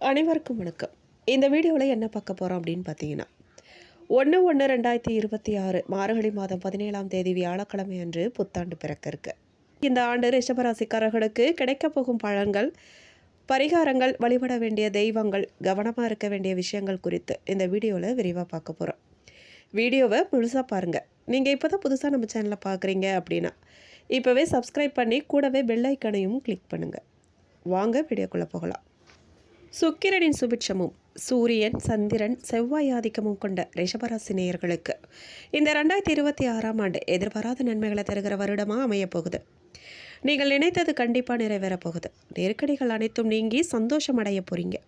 அனைவருக்கும் வணக்கம். இந்த வீடியோவில் என்ன பார்க்க போகிறோம் அப்படின்னு பார்த்தீங்கன்னா 1/1/2026 மார்கழி மாதம் 17ஆம் தேதி வியாழக்கிழமை அன்று புத்தாண்டு பிறக்க இருக்கு. இந்த ஆண்டு ரிஷபராசிக்காரர்களுக்கு கிடைக்கப் போகும் பலன்கள், பரிகாரங்கள், வழிபட வேண்டிய தெய்வங்கள், கவனமாக இருக்க வேண்டிய விஷயங்கள் குறித்து இந்த வீடியோவில் விரிவாக பார்க்க போகிறோம். வீடியோவை முழுசாக பாருங்கள். நீங்கள் இப்போ தான் புதுசாக நம்ம சேனலை பார்க்குறீங்க அப்படின்னா இப்போவே சப்ஸ்கிரைப் பண்ணி கூடவே பெல் ஐக்கனையும் கிளிக் பண்ணுங்கள். வாங்க வீடியோக்குள்ளே போகலாம். சுக்கிரனின் சுபிட்சமும் சூரியன், சந்திரன், செவ்வாய் ஆதிக்கமும் கொண்ட ரிஷபராசி நேயர்களுக்கு இந்த 2026ஆம் ஆண்டு எதிர்பாராத நன்மைகளை தருகிற வருடமாக அமையப்போகுது. நீங்கள் நினைத்தது கண்டிப்பாக நிறைவேறப் போகுது. நெருக்கடிகள் அனைத்தும் நீங்கி சந்தோஷம் அடைய போகிறீங்க.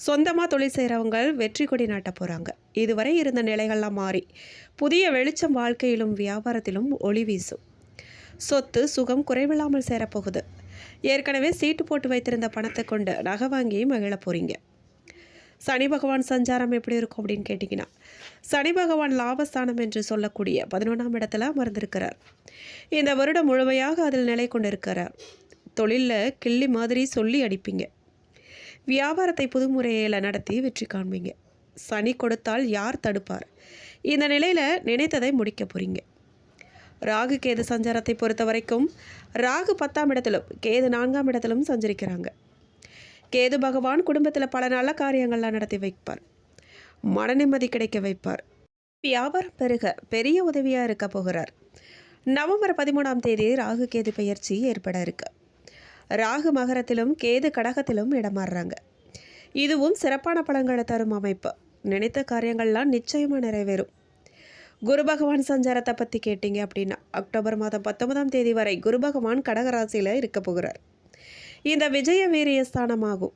சொந்தமாக தொழில் செய்கிறவங்க வெற்றி கொடி நாட்ட போகிறாங்க. இதுவரை இருந்த நிலைகள்லாம் மாறி புதிய வெளிச்சம் வாழ்க்கையிலும் வியாபாரத்திலும் ஒளி வீசும். சொத்து சுகம் குறைவில்லாமல் சேரப்போகுது. ஏற்கனவே சீட்டு போட்டு வைத்திருந்த பணத்தை கொண்டு நகை வாங்கி மகிழ போகிறீங்க. சனி பகவான் சஞ்சாரம் எப்படி இருக்கும் அப்படின்னு கேட்டிங்கன்னா, சனி பகவான் லாபஸ்தானம் என்று சொல்லக்கூடிய 11ஆம் இடத்துல அமர்ந்திருக்கிறார். இந்த வருடம் முழுமையாக அதில் நிலை கொண்டிருக்கிறார். தொழிலில் கிள்ளி மாதிரி சொல்லி அடிப்பீங்க. வியாபாரத்தை புதுமுறையில் நடத்தி வெற்றி காண்பீங்க. சனி கொடுத்தால் யார் தடுப்பார்? இந்த நிலையில் நினைத்ததை முடிக்க போகிறீங்க. ராகு கேது சஞ்சாரத்தை பொறுத்த வரைக்கும் ராகு 10ஆம் இடத்திலும் கேது 4ஆம் இடத்திலும் சஞ்சரிக்கிறாங்க. கேது பகவான் குடும்பத்தில் பல நல்ல காரியங்கள்லாம் நடத்தி வைப்பார். மன நிம்மதி கிடைக்க வைப்பார். வியாபாரம் பெருக பெரிய உதவியாக இருக்க போகிறார். நவம்பர் 13ஆம் தேதி ராகு கேது பெயர்ச்சி ஏற்பட இருக்கு. ராகு மகரத்திலும் கேது கடகத்திலும் இடமாறுறாங்க. இதுவும் சிறப்பான பலன்களை தரும் அமைப்பு. நினைத்த காரியங்கள்லாம் நிச்சயமாக நிறைவேறும். குரு பகவான் சஞ்சாரத்தை பற்றி கேட்டிங்க அப்படின்னா, அக்டோபர் மாதம் 19ஆம் தேதி வரை குரு பகவான் கடகராசியில் இருக்க போகிறார். இந்த விஜய வீரிய ஸ்தானமாகும்.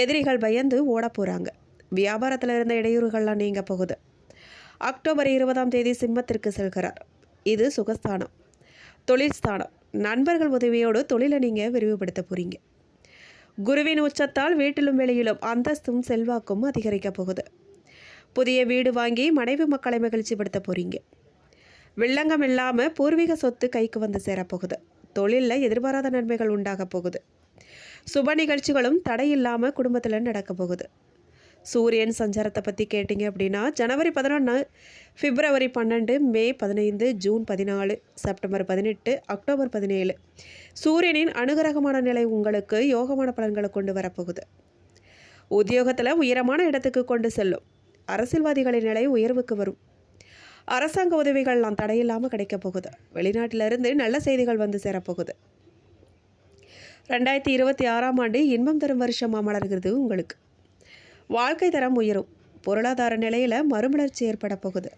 எதிரிகள் பயந்து ஓட போகிறாங்க. வியாபாரத்தில் இருந்த இடையூறுகள்லாம் நீங்க போகுது. அக்டோபர் 20ஆம் தேதி சிம்மத்திற்கு செல்கிறார். இது சுகஸ்தானம், தொழில் ஸ்தானம். நண்பர்கள் உதவியோடு தொழிலை நீங்கள் விரிவுபடுத்த போகிறீங்க. குருவின் உச்சத்தால் வீட்டிலும் வெளியிலும் அந்தஸ்தும் செல்வாக்கும் அதிகரிக்க போகுது. புதிய வீடு வாங்கி மனைவி மக்களை மகிழ்ச்சிப்படுத்த போகிறீங்க. வில்லங்கம் இல்லாமல் பூர்வீக சொத்து கைக்கு வந்து சேரப்போகுது. தொழிலில் எதிர்பாராத நன்மைகள் உண்டாக போகுது. சுப நிகழ்ச்சிகளும் தடையில்லாமல் குடும்பத்தில் நடக்க போகுது. சூரியன் சஞ்சாரத்தை பற்றி கேட்டிங்க அப்படின்னா, ஜனவரி 11, பிப்ரவரி 12, மே 15, ஜூன் 14, செப்டம்பர் 18, அக்டோபர் 17 சூரியனின் அனுகிரகமான நிலை உங்களுக்கு யோகமான பலன்களை கொண்டு வரப்போகுது. உத்தியோகத்தில் உயரமான இடத்துக்கு கொண்டு செல்லும். அரசியல்வாதிகளின் நிலை உயர்வுக்கு வரும். அரசாங்க உதவிகள்லாம் தடையில்லாமல் கிடைக்க போகுது. வெளிநாட்டிலிருந்து நல்ல செய்திகள் வந்து சேரப்போகுது. 2026ஆம் ஆண்டு இன்பம் தரும் வருஷமாக மலர்கிறது உங்களுக்கு. வாழ்க்கை தரம் உயரும். பொருளாதார நிலையில் மறுமலர்ச்சி ஏற்பட போகுது.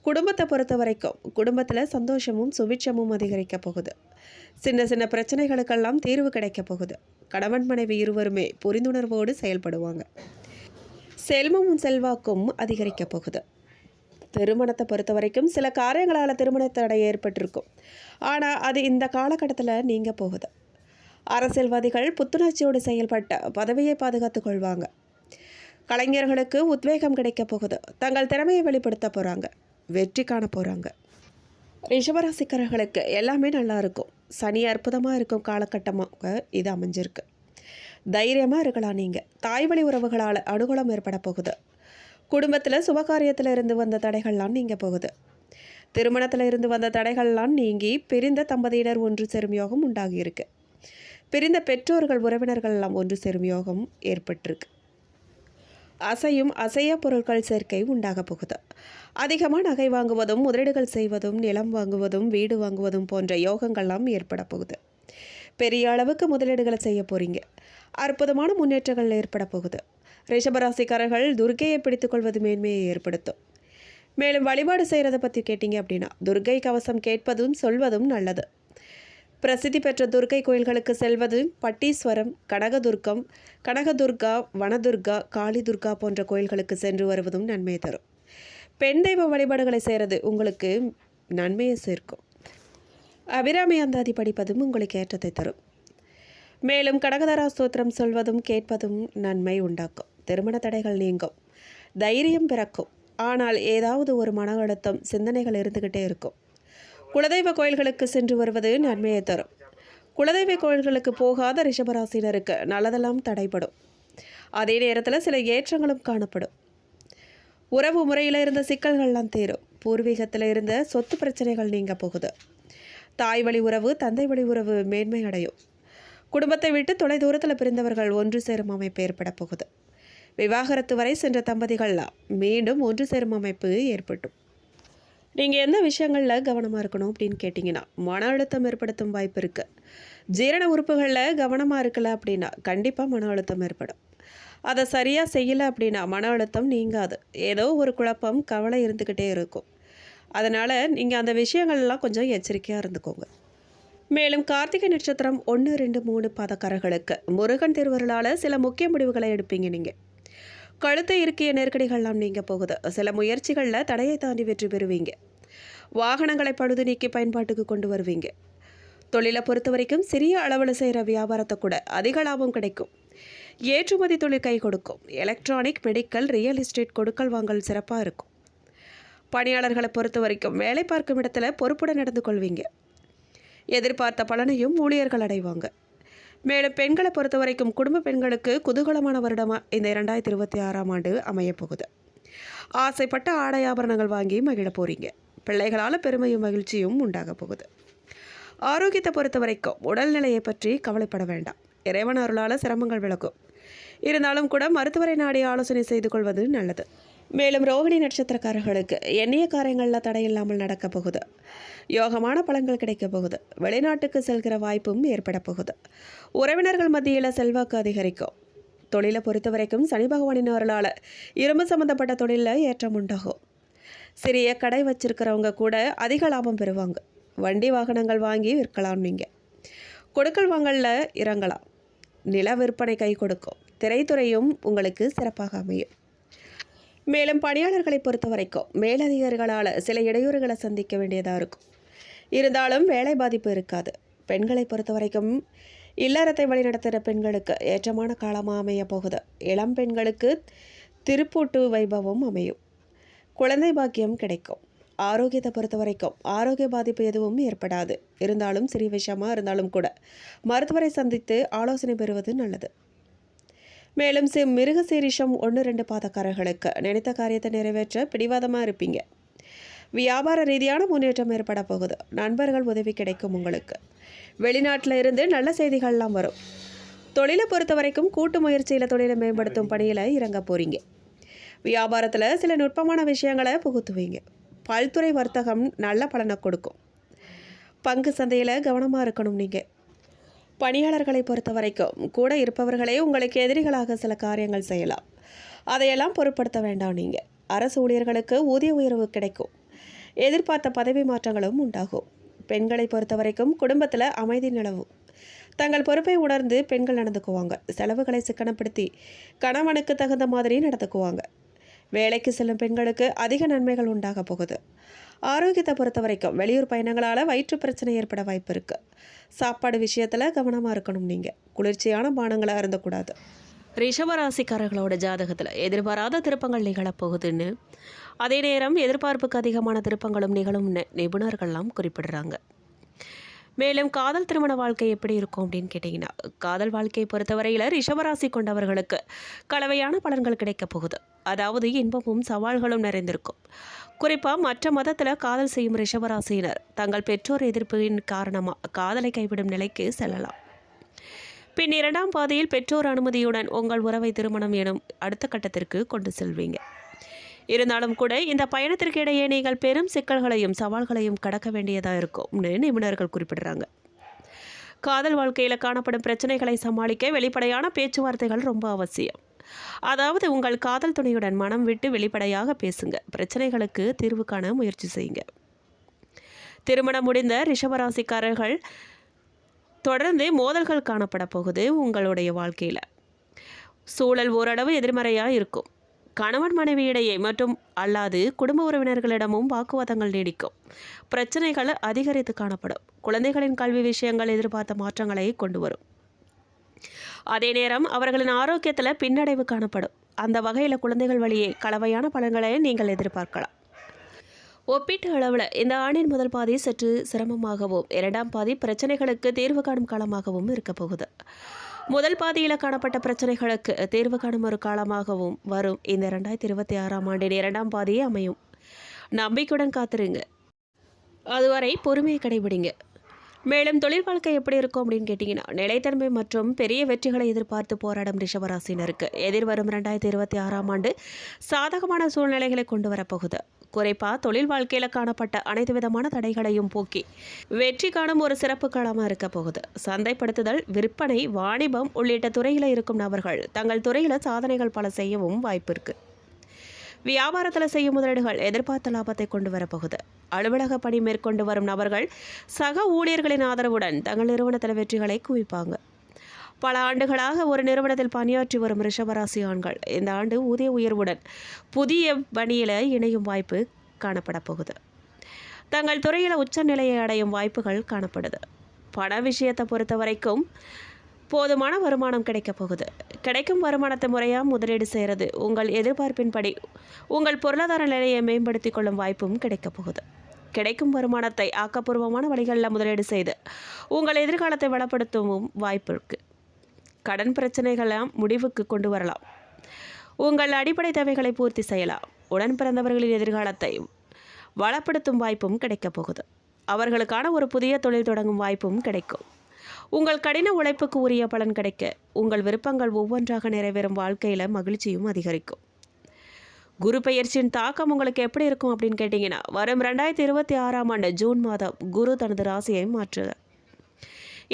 குடும்பத்தை பொறுத்த வரைக்கும் குடும்பத்தில் சந்தோஷமும் சுபிட்சமும் அதிகரிக்க போகுது. சின்ன சின்ன பிரச்சனைகளுக்கெல்லாம் தீர்வு கிடைக்க போகுது. கணவன் மனைவி இருவருமே புரிந்துணர்வோடு செயல்படுவாங்க. செல்வமும் செல்வாக்கும் அதிகரிக்க போகுது. திருமணத்தை பொறுத்த வரைக்கும் சில காரியங்களால் திருமண தடை ஏற்பட்டிருக்கும். ஆனால் அது இந்த காலகட்டத்தில் நீங்க போகுது. அரசியல்வாதிகள் புத்துணர்ச்சியோடு செயல்பட்ட பதவியை பாதுகாத்து கொள்வாங்க. கலைஞர்களுக்கு உத்வேகம் கிடைக்க போகுது. தங்கள் திறமையை வெளிப்படுத்த போகிறாங்க. வெற்றி காண போகிறாங்க. ரிஷபராசிக்காரர்களுக்கு எல்லாமே நல்லா இருக்கும். சனி அற்புதமாக இருக்கும் காலகட்டமாக இது அமைஞ்சிருக்கு. தைரியமாக இருக்கலாம். நீங்கள் தாய் வழி உறவுகளால் அனுகூலம் ஏற்பட போகுது. குடும்பத்தில் சுபகாரியத்தில் இருந்து வந்த தடைகள்லாம் நீங்க போகுது. திருமணத்தில் இருந்து வந்த தடைகள்லாம் நீங்கி பிரிந்த தம்பதியினர் ஒன்று சேரும் யோகம் உண்டாகியிருக்கு. பிரிந்த பெற்றோர்கள் உறவினர்கள்லாம் ஒன்று சேரும் யோகம் ஏற்பட்டிருக்கு. அசையும் அசைய பொருட்கள் சேர்க்கை உண்டாக போகுது. அதிகமாக நகை வாங்குவதும் முதலீடுகள் செய்வதும் நிலம் வாங்குவதும் வீடு வாங்குவதும் போன்ற யோகங்கள்லாம் ஏற்பட போகுது. பெரிய அளவுக்கு முதலீடுகளை செய்ய போகிறீங்க. அற்புதமான முன்னேற்றங்கள் ஏற்பட போகுது. ரிஷபராசிக்காரர்கள் துர்க்கையை பிடித்துக்கொள்வது மேன்மையை ஏற்படுத்தும். மேலும் வழிபாடு செய்கிறத பற்றி கேட்டிங்க அப்படின்னா, துர்க்கை கவசம் கேட்பதும் சொல்வதும் நல்லது. பிரசித்தி பெற்ற துர்க்கை கோயில்களுக்கு செல்வது, பட்டீஸ்வரம், கனகதுர்கா, வனதுர்கா, காளி துர்கா போன்ற கோயில்களுக்கு சென்று வருவதும் நன்மையை தரும். பெண் தெய்வ வழிபாடுகளை செய்கிறது உங்களுக்கு நன்மையை சேர்க்கும். அபிராமி அந்தாதி படிப்பதும் உங்களுக்கு ஏற்றத்தை தரும். மேலும் கடகதாரா ஸ்தோத்திரம் சொல்வதும் கேட்பதும் நன்மை உண்டாக்கும். திருமண தடைகள் நீங்கும். தைரியம் பிறக்கும். ஆனால் ஏதாவது ஒரு மன அழுத்தம் சிந்தனைகள் இருந்துக்கிட்டே இருக்கும். குலதெய்வ கோயில்களுக்கு சென்று வருவது நன்மையை தரும். குலதெய்வ கோயில்களுக்கு போகாத ரிஷபராசினருக்கு நல்லதெல்லாம் தடைப்படும். அதே நேரத்தில் சில ஏற்றங்களும் காணப்படும். உறவு முறையில் இருந்த சிக்கல்கள்லாம் தீரும். பூர்வீகத்தில் இருந்த சொத்து பிரச்சனைகள் நீங்க போகுது. தாய் வழி உறவு, தந்தை வழி உறவு மேன்மை அடையும். குடும்பத்தை விட்டு தொலைதூரத்தில் பிரிந்தவர்கள் ஒன்று சேரும் அமைப்பு ஏற்பட போகுது. விவாகரத்து வரை சென்ற தம்பதிகள்லாம் மீண்டும் ஒன்று சேரும் அமைப்பு ஏற்பட்டும். நீங்கள் எந்த விஷயங்களில் கவனமாக இருக்கணும் அப்படின்னு கேட்டிங்கன்னா, மன அழுத்தம் ஏற்படுத்தும் வாய்ப்பு இருக்குது. ஜீரண உறுப்புகளில் கவனமாக இருக்கல அப்படின்னா கண்டிப்பாக மன அழுத்தம் ஏற்படும். அதை சரியாக செய்யலை அப்படின்னா மன அழுத்தம் நீங்காது. ஏதோ ஒரு குழப்பம், கவலை இருந்துக்கிட்டே இருக்கும். அதனால் நீங்கள் அந்த விஷயங்கள்லாம் கொஞ்சம் எச்சரிக்கையாக இருந்துக்கோங்க. மேலும் கார்த்திகை நட்சத்திரம் 1, 2, 3 பாதக்காரர்களுக்கு முருகன் திருவருளால் சில முக்கிய முடிவுகளை எடுப்பீங்க. நீங்கள் கழுத்தை இருக்கிய நெருக்கடிகள்லாம் நீங்கள் போகுது. சில முயற்சிகளில் தடையை தாண்டி வெற்றி பெறுவீங்க. வாகனங்களை பழுது நீக்கி பயன்பாட்டுக்கு கொண்டு வருவீங்க. தொழிலை பொறுத்த வரைக்கும் சிறிய அளவில் செய்கிற வியாபாரத்தை கூட அதிக லாபம் கிடைக்கும். ஏற்றுமதி தொழில் கை கொடுக்கும். எலக்ட்ரானிக், மெடிக்கல், ரியல் எஸ்டேட் கொடுக்கல் வாங்கல் சிறப்பாக இருக்கும். பணியாளர்களை பொறுத்த வரைக்கும் வேலை பார்க்கும் இடத்துல பொறுப்புடன் நடந்து கொள்வீங்க. எதிர்பார்த்த பலனையும் ஊழியர்கள் அடைவாங்க. மேலும் பெண்களை பொறுத்த வரைக்கும் குடும்ப பெண்களுக்கு குதூகலமான வருடமாக இந்த 2026ஆம் ஆண்டு அமையப்போகுது. ஆசைப்பட்ட ஆடை ஆபரணங்கள் வாங்கி மகிழ போகிறீங்க. பிள்ளைகளால் பெருமையும் மகிழ்ச்சியும் உண்டாக போகுது. ஆரோக்கியத்தை பொறுத்த வரைக்கும் உடல்நிலையை பற்றி கவலைப்பட வேண்டாம். இறைவன் அருளால் சிரமங்கள் விலகும். இருந்தாலும் கூட மருத்துவரை நாடி ஆலோசனை செய்து கொள்வது நல்லது. மேலும் ரோகிணி நட்சத்திரக்காரர்களுக்கு எண்ணிய காரியங்களில் தடையில்லாமல் நடக்கப் போகுது. யோகமான பலன்கள் கிடைக்கப் போகுது. வெளிநாட்டுக்கு செல்கிற வாய்ப்பும் ஏற்பட போகுது. உறவினர்கள் மத்தியில் செல்வாக்கு அதிகரிக்கும். தொழிலை பொறுத்த வரைக்கும் சனி பகவானின் அருளால் இரும்பு சம்மந்தப்பட்ட தொழிலில் ஏற்றம் உண்டாகும். சிறிய கடை வச்சிருக்கிறவங்க கூட அதிக லாபம் பெறுவாங்க. வண்டி வாகனங்கள் வாங்கி விற்கலாம். நீங்கள் கொடுக்கல் வாங்கலில் இறங்கலாம். நில விற்பனை கை கொடுக்கும். திரைத்துறையும் உங்களுக்கு சிறப்பாக அமையும். மேலும் பணியாளர்களை பொறுத்த வரைக்கும் மேலதிகாரிகளால் சில இடையூறுகளை சந்திக்க வேண்டியதாக இருக்கும். இருந்தாலும் வேலை பாதிப்பு இருக்காது. பெண்களை பொறுத்த வரைக்கும் இல்லறத்தை வழிநடத்துகிற பெண்களுக்கு ஏற்றமான காலமாக அமைய போகுது. இளம் பெண்களுக்கு திருப்பூட்டு வைபவம் அமையும். குழந்தை பாக்கியம் கிடைக்கும். ஆரோக்கியத்தை பொறுத்த வரைக்கும் ஆரோக்கிய பாதிப்பு எதுவும் ஏற்படாது. இருந்தாலும் சிறிய விஷயமாக இருந்தாலும் கூட மருத்துவரை சந்தித்து ஆலோசனை பெறுவது நல்லது. மேலும் மிருக சீரிஷம் 1, 2 பாதக்காரர்களுக்கு நினைத்த காரியத்தை நிறைவேற்ற பிடிவாதமாக இருப்பீங்க. வியாபார ரீதியான முன்னேற்றம் ஏற்பட போகுது. நண்பர்கள் உதவி கிடைக்கும். உங்களுக்கு வெளிநாட்டில் இருந்து நல்ல செய்திகள்லாம் வரும். தொழிலை பொறுத்த வரைக்கும் கூட்டு முயற்சியில் தொழிலை மேம்படுத்தும் பணியில் இறங்க போகிறீங்க. வியாபாரத்தில் சில நுட்பமான விஷயங்களை புகுத்துவீங்க. பல்துறை வர்த்தகம் நல்ல பலனை கொடுக்கும். பங்கு சந்தையில் கவனமாக இருக்கணும். நீங்கள் பணியாளர்களை பொறுத்த வரைக்கும் கூட இருப்பவர்களே உங்களுக்கு எதிரிகளாக சில காரியங்கள் செய்யலாம். அதையெல்லாம் பொருட்படுத்த வேண்டாம். நீங்கள் அரசு ஊழியர்களுக்கு ஊதிய உயர்வு கிடைக்கும். எதிர்பார்த்த பதவி மாற்றங்களும் உண்டாகும். பெண்களை பொறுத்த வரைக்கும் குடும்பத்தில் அமைதி நிலவும். தங்கள் பொறுப்பை உணர்ந்து பெண்கள் நடந்துக்குவாங்க. செலவுகளை சிக்கனப்படுத்தி கணவனுக்கு தகுந்த மாதிரி நடந்துக்குவாங்க. வேலைக்கு செல்லும் பெண்களுக்கு அதிக நன்மைகள் உண்டாக போகுது. ஆரோக்கியத்தை பொறுத்த வரைக்கும் வெளியூர் பயணங்களால் வயிற்று பிரச்சனை ஏற்பட வாய்ப்பு இருக்குது. சாப்பாடு விஷயத்தில் கவனமாக இருக்கணும். நீங்கள் குளிர்ச்சியான பானங்களை அருந்தக்கூடாது. ரிஷபராசிக்காரர்களோட ஜாதகத்தில் எதிர்பாராத திருப்பங்கள் நிகழப்போகுதுன்னு, அதே நேரம் எதிர்பார்ப்புக்கு அதிகமான திருப்பங்களும் நிகழும்னு நிபுணர்கள்லாம் குறிப்பிடுறாங்க. மேலும் காதல் திருமண வாழ்க்கை எப்படி இருக்கும் அப்படின்னு கேட்டிங்கன்னா, காதல் வாழ்க்கையை பொறுத்தவரையில் ரிஷபராசி கொண்டவர்களுக்கு கலவையான பலன்கள் கிடைக்கப் போகுது. அதாவது இன்பமும் சவால்களும் நிறைந்திருக்கும். குறிப்பாக மற்ற மதத்தில் காதல் செய்யும் ரிஷபராசியினர் தங்கள் பெற்றோர் எதிர்ப்பின் காரணமாக காதலை கைவிடும் நிலைக்கு செல்லலாம். பின் 2ஆம் பாதையில் பெற்றோர் அனுமதியுடன் உங்கள் உறவை திருமணம் எனும் அடுத்த கட்டத்திற்கு கொண்டு செல்வீங்க. இருந்தாலும் கூட இந்த பயணத்திற்கு இடையே நீங்கள் பெரும் சிக்கல்களையும் சவால்களையும் கடக்க வேண்டியதாக இருக்கும்னு நிபுணர்கள் குறிப்பிடுறாங்க. காதல் வாழ்க்கையில் காணப்படும் பிரச்சனைகளை சமாளிக்க வெளிப்படையான பேச்சுவார்த்தைகள் ரொம்ப அவசியம். அதாவது உங்கள் காதல் துணையுடன் மனம் விட்டு வெளிப்படையாக பேசுங்க. பிரச்சனைகளுக்கு தீர்வு காண முயற்சி செய்யுங்க. திருமணம் முடிந்த ரிஷபராசிக்காரர்கள் தொடர்ந்து மோதல்கள் காணப்பட போகுது. உங்களுடைய வாழ்க்கையில் சூழல் ஓரளவு எதிர்மறையாக இருக்கும். கணவன் மனைவி இடையே மற்றும் அல்லாது குடும்ப உறவினர்களிடமும் வாக்குவாதங்கள் நீடிக்கும். பிரச்சனைகள் அதிகரித்து காணப்படும். குழந்தைகளின் கல்வி விஷயங்கள் எதிர்பார்த்த மாற்றங்களை கொண்டு வரும். அதே நேரம் அவர்களின் ஆரோக்கியத்தில் பின்னடைவு காணப்படும். அந்த வகையில் குழந்தைகள் வழியே கலவையான பலன்களை நீங்கள் எதிர்பார்க்கலாம். ஒப்பீட்டு அளவில் இந்த ஆண்டின் முதல் பாதி சற்று சிரமமாகவும் 2ஆம் பாதி பிரச்சனைகளுக்கு தீர்வு காணும் காலமாகவும் இருக்க போகுது. முதல் பாதியில் காணப்பட்ட பிரச்சனைகளுக்கு தீர்வு காணும் ஒரு காலமாகவும் வரும் இந்த 2026ஆம் ஆண்டின் 2ஆம் பாதியே அமையும். நம்பிக்கையுடன் காத்திருங்க. அதுவரை பொறுமையை கடைபிடிங்க. மேலும் தொழில் வாழ்க்கை எப்படி இருக்கும் அப்படின்னு கேட்டிங்கன்னா, நிலைத்தன்மை மற்றும் பெரிய வெற்றிகளை எதிர்பார்த்து போராடும் ரிஷபராசினருக்கு எதிர்வரும் 2026ஆம் ஆண்டு சாதகமான சூழ்நிலைகளை கொண்டு வரப்போகுது. குறிப்பாக தொழில் வாழ்க்கையில் காணப்பட்ட அனைத்து விதமான தடைகளையும் போக்கி வெற்றி காணும் ஒரு சிறப்பு காலமாக இருக்க போகுது. சந்தைப்படுத்துதல், விற்பனை, வாணிபம் உள்ளிட்ட துறையில் இருக்கும் நபர்கள் தங்கள் துறையில் சாதனைகள் பல செய்யவும் வாய்ப்பு இருக்குது. வியாபாரத்தில் செய்யும் முதலீடுகள் எதிர்பார்த்த லாபத்தை கொண்டு வரப்போகுது. அலுவலக பணி மேற்கொண்டு வரும் நபர்கள் சக ஊழியர்களின் ஆதரவுடன் தங்கள் நிறுவனத்தில் வெற்றிகளை குவிப்பாங்க. பல ஆண்டுகளாக ஒரு நிறுவனத்தில் பணியாற்றி வரும் ரிஷபராசி ஆண்கள் இந்த ஆண்டு ஊதிய உயர்வுடன் புதிய பணியில் இணையும் வாய்ப்பு காணப்பட போகுது. தங்கள் துறையில் உச்ச நிலையை அடையும் வாய்ப்புகள் காணப்படுது. பண விஷயத்தை பொறுத்த வரைக்கும் போதுமான வருமானம் கிடைக்கப் போகுது. கிடைக்கும் வருமானத்தை முறையாக முதலீடு செய்கிறது உங்கள் எதிர்பார்ப்பின்படி உங்கள் பொருளாதார நிலையை மேம்படுத்தி கொள்ளும் வாய்ப்பும் கிடைக்கப் போகுது. கிடைக்கும் வருமானத்தை ஆக்கப்பூர்வமான வழிகளில் முதலீடு செய்து உங்கள் எதிர்காலத்தை வளப்படுத்தவும் வாய்ப்பு இருக்குது. கடன் பிரச்சனைகளாம் முடிவுக்கு கொண்டு வரலாம். உங்கள் அடிப்படை தேவைகளை பூர்த்தி செய்யலாம். உடன் பிறந்தவர்களின் எதிர்காலத்தை வளப்படுத்தும் வாய்ப்பும் கிடைக்கப் போகுது. அவர்களுக்கான ஒரு புதிய தொழில் தொடங்கும் வாய்ப்பும் கிடைக்கும். உங்கள் கடின உழைப்புக்கு உரிய பலன் கிடைக்க உங்கள் விருப்பங்கள் ஒவ்வொன்றாக நிறைவேறும் வாழ்க்கையில் மகிழ்ச்சியும் அதிகரிக்கும். குரு பெயர்ச்சியின் தாக்கம் உங்களுக்கு எப்படி இருக்கும் அப்படின்னு கேட்டிங்கன்னா, வரும் 2026ஆம் ஆண்டு ஜூன் மாதம் குரு தனது ராசியை மாற்றுகிறார்.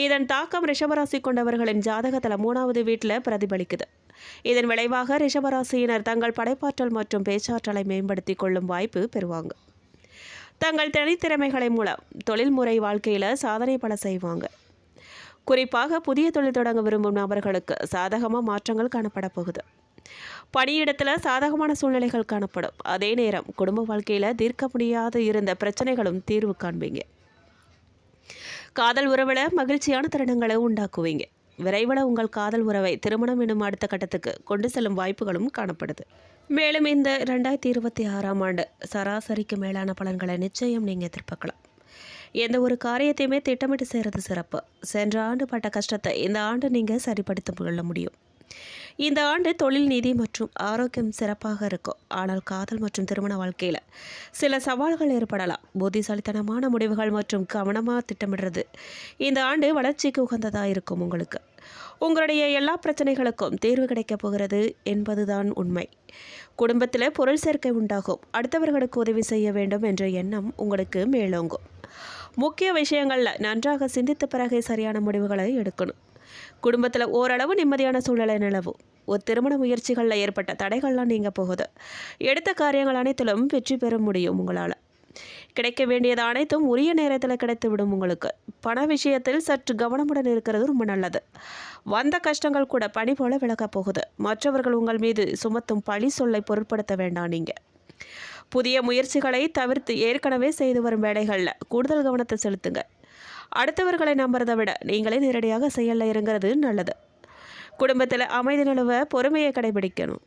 இதன் தாக்கம் ரிஷபராசி கொண்டவர்களின் ஜாதகத்தில் 3வது வீட்டில் பிரதிபலிக்குது. இதன் விளைவாக ரிஷபராசியினர் தங்கள் படைப்பாற்றல் மற்றும் பேச்சாற்றலை மேம்படுத்தி கொள்ளும் வாய்ப்பு பெறுவாங்க. தங்கள் தனித்திறமைகளை மூலம் தொழில்முறை வாழ்க்கையில் சாதனை பல செய்வாங்க. குறிப்பாக புதிய தொழில் தொடங்க விரும்பும் நபர்களுக்கு சாதகமாக மாற்றங்கள் காணப்பட போகுது. பணியிடத்தில் சாதகமான சூழ்நிலைகள் காணப்படும். அதே நேரம் குடும்ப வாழ்க்கையில் தீர்க்க முடியாது இருந்த பிரச்சனைகளும் தீர்வு காண்பீங்க. காதல் உறவில் மகிழ்ச்சியான தருணங்களை உண்டாக்குவீங்க. விரைவில் உங்கள் காதல் உறவை திருமணம் எனும் அடுத்த கட்டத்துக்கு கொண்டு செல்லும் வாய்ப்புகளும் காணப்படுது. மேலும் இந்த 2026ஆம் ஆண்டு சராசரிக்கு மேலான பலன்களை நிச்சயம் நீங்கள் எதிர்பார்க்கலாம். எந்த ஒரு காரியத்தையுமே திட்டமிட்டு செய்கிறது சிறப்பு. சென்ற ஆண்டு பட்ட கஷ்டத்தை இந்த ஆண்டு நீங்கள் சரிப்படுத்தி கொள்ள முடியும். இந்த ஆண்டு தொழில், நிதி மற்றும் ஆரோக்கியம் சிறப்பாக இருக்கும். ஆனால் காதல் மற்றும் திருமண வாழ்க்கையில் சில சவால்கள் ஏற்படலாம். புத்திசாலித்தனமான முடிவுகள் மற்றும் கவனமாக திட்டமிடுறது இந்த ஆண்டு வளர்ச்சிக்கு உகந்ததாக இருக்கும். உங்களுடைய எல்லா பிரச்சனைகளுக்கும் தீர்வு கிடைக்கப் போகிறது என்பதுதான் உண்மை. குடும்பத்தில் பொருள் சேர்க்கை உண்டாகும். அடுத்தவர்களுக்கு உதவி செய்ய வேண்டும் என்ற எண்ணம் உங்களுக்கு மேலோங்கும். முக்கிய விஷயங்களில் நன்றாக சிந்தித்த பிறகே சரியான முடிவுகளை எடுக்கணும். குடும்பத்தில் ஓரளவு நிம்மதியான சூழ்நிலை நிலவும். ஒரு திருமண முயற்சிகளில் ஏற்பட்ட தடைகள்லாம் நீங்க போகுது. எடுத்த காரியங்கள் அனைத்திலும் வெற்றி பெற முடியும். உங்களால் கிடைக்க வேண்டியது அனைத்தும் உரிய நேரத்தில் கிடைத்துவிடும். உங்களுக்கு பண விஷயத்தில் சற்று கவனமுடன் இருக்கிறது ரொம்ப நல்லது. வந்த கஷ்டங்கள் கூட பனி போல விலகப் போகுது. மற்றவர்கள் உங்கள் மீது சுமத்தும் பழி சொல்லை பொருட்படுத்த வேண்டாம். நீங்கள் புதிய முயற்சிகளை தவிர்த்து ஏற்கனவே செய்து வரும் வேலைகளில் கூடுதல் கவனத்தை செலுத்துங்க. அடுத்தவர்களை நம்புறதை விட நீங்களே நேரடியாக செயலில் இறங்குறது நல்லது. குடும்பத்தில் அமைதி நிலவ பொறுமையை கடைபிடிக்கணும்.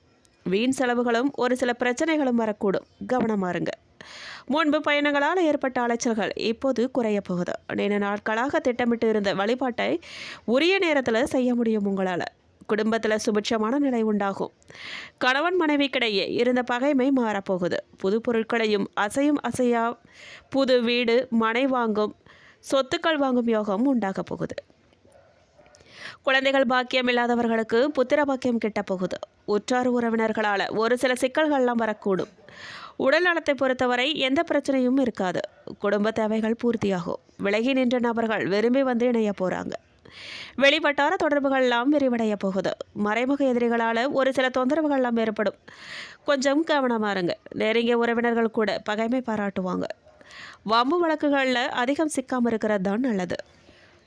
வீண் செலவுகளும் ஒரு சில பிரச்சனைகளும் வரக்கூடும். கவனமாக இருங்க. முன்பு பயணங்களால் ஏற்பட்ட அலைச்சல்கள் இப்போது குறைய போகுது. நீண்ட நாட்களாக திட்டமிட்டு இருந்த வழிபாட்டை உரிய நேரத்தில் செய்ய முடியும். உங்களால் குடும்பத்தில் சுபிட்சமான நிலை உண்டாகும். கணவன் மனைவிக்கிடையே இருந்த பகைமை மாறப்போகுது. புது பொருட்களையும் அசையா புது வீடு, மனை வாங்கும், சொத்துக்கள் வாங்கும் யோகம் உண்டாக போகுது. குழந்தைகள் பாக்கியம் இல்லாதவர்களுக்கு புத்திர பாக்கியம் கிட்ட போகுது. உற்றார் உறவினர்களால் ஒரு சில சிக்கல்கள்லாம் வரக்கூடும். உடல் நலத்தை பொறுத்தவரை எந்த பிரச்சனையும் இருக்காது. குடும்ப தேவைகள் பூர்த்தியாகும். விலகி நின்ற நபர்கள் விரும்பி வந்து இணைய போகிறாங்க. வெளிவட்டார தொடர்புகள்லாம் விரிவடைய போகுது. மறைமுக எதிரிகளால் ஒரு சில தொந்தரவுகள்லாம் ஏற்படும். கொஞ்சம் கவனமாக இருங்க. நெருங்கிய உறவினர்கள் கூட பகைமை பாராட்டுவாங்க. வம்பு வழக்குகளில் அதிகம் சிக்காமல் இருக்கிறது தான் நல்லது.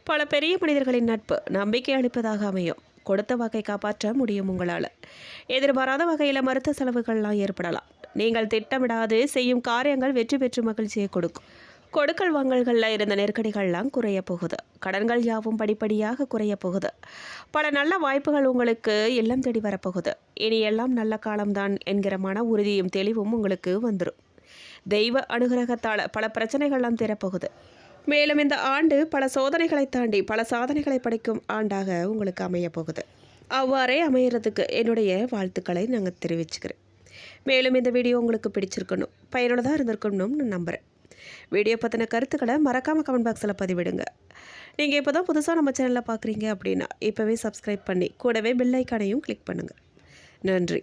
பல பெரிய மனிதர்களின் நட்பு நம்பிக்கை அளிப்பதாக அமையும். கொடுத்த வாக்கை காப்பாற்ற முடியும். உங்களால் எதிர்பாராத வகையில் மருத்துவ செலவுகள்லாம் ஏற்படலாம். நீங்கள் திட்டமிடாது செய்யும் காரியங்கள் வெற்றி பெற்று மகிழ்ச்சியை கொடுக்கும். கொடுக்கல் வாங்கல்களில் இருந்த நெருக்கடிகள்லாம் குறைய போகுது. கடன்கள் யாவும் படிப்படியாக குறைய போகுது. பல நல்ல வாய்ப்புகள் உங்களுக்கு இல்லம் தேடி வரப்போகுது. இனி எல்லாம் நல்ல காலம்தான் என்கிற மன உறுதியும் தெளிவும் உங்களுக்கு வந்துடும். தெய்வ அனுகிரகத்தால் பல பிரச்சனைகள்லாம் தீரப்போகுது. மேலும் இந்த ஆண்டு பல சோதனைகளை தாண்டி பல சாதனைகளை படைக்கும் ஆண்டாக உங்களுக்கு அமைய போகுது. அவ்வாறே அமையறதுக்கு என்னுடைய வாழ்த்துக்களை நாங்கள் தெரிவிச்சுக்கிறேன். மேலும் இந்த வீடியோ உங்களுக்கு பிடிச்சிருக்கணும், பயனுள்ளதாக இருந்திருக்கணும்னு நான் நம்புகிறேன். வீடியோ பற்றின கருத்துக்களை மறக்காமல் கமெண்ட் பாக்ஸில் பதிவிடுங்க. நீங்கள் இப்போ தான் புதுசாக நம்ம சேனலில் பார்க்குறீங்க அப்படின்னா இப்போவே சப்ஸ்கிரைப் பண்ணி கூடவே பெல் ஐக்கானையும் கிளிக் பண்ணுங்கள். நன்றி.